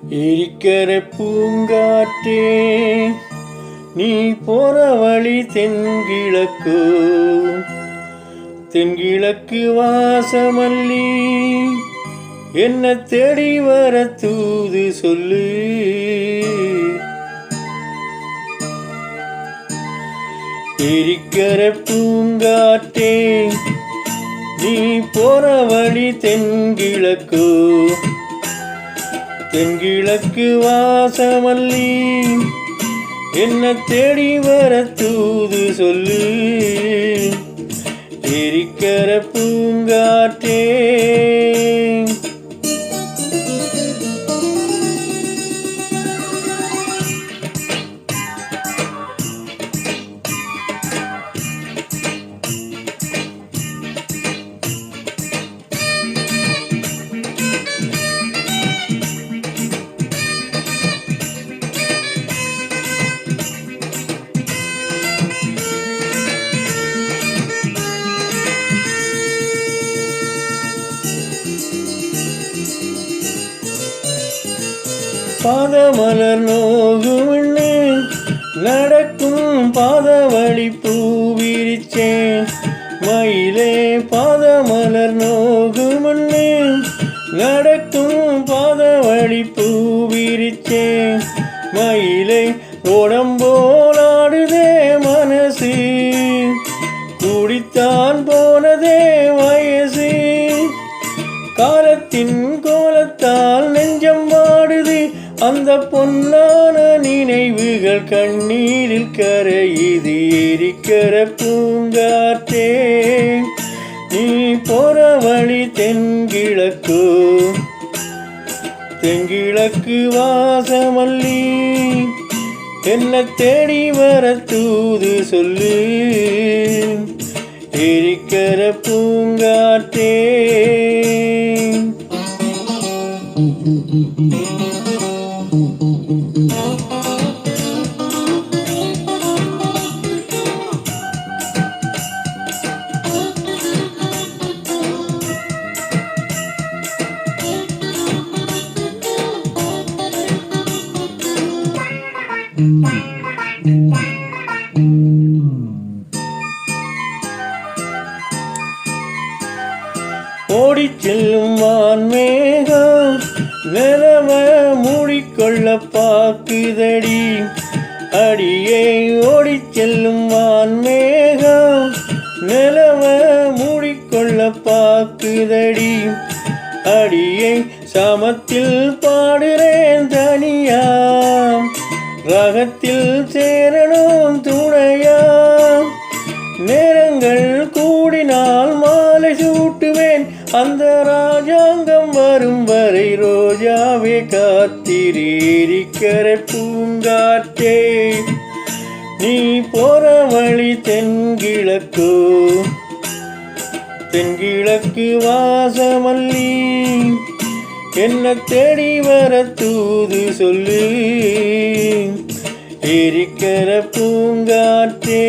இருக்கிற பூங்காற்றே நீ போற வழி தென்கிழக்கு தென்கிழக்கு வாசமல்லி என்ன தேடி வர தூது சொல்லு. இருக்கிற பூங்காற்றே நீ போற வழி தென்கிழக்கு தென்கிழக்கு வாசமல்லி என்ன தேடி வர தூது சொல்லு. இருக்கிற பூங்காற்றே பாதமலர் நோகும்னு நடக்கும் பாதவழி பூவிரிச்சேன் மயிலே. பாதமலர் நோகும்னு நடக்கும் பாதவழி பூவிரிச்சேன் மயிலே. உடம்போலாடுதே மனசு கூடித்தான் போனதே வயசு. காலத்தின் கோலத்தால் நெஞ்சம் வாடுது அந்த பொன்னான நினைவுகள் கண்ணீரில் கரையுது. இருக்கிற பூங்காற்றே நீ போற வழி தென்கிழக்கு தென்கிழக்கு வாசமல்லி என்ன தேடி வர தூது சொல்லு. இருக்கிற பூங்காற்றே ஓடிச் செல்லும் வான்மேகம் நிலவ மூடிக்கொள்ள பாக்குதடி அடியே. ஓடிச் செல்லும் வான்மேகம் நிலவ மூடிக்கொள்ள பாக்குதடி அடியே. சமத்தில் பாடுறேன் தனியா ரகத்தில் சேரணும் துணையா. நேரங்கள் கூடினால் மாலை சூட்டுவேன் அந்த ராஜாங்கம் வரும் வரை ரோஜாவே காத்திரு. இருக்கிற பூங்காற்றே நீ போற வழி தென்கிழக்கு தென்கிழக்கு வாசமல்லி என்ன தேடி வர தூது சொல்லு. இருக்கிற பூங்காற்றே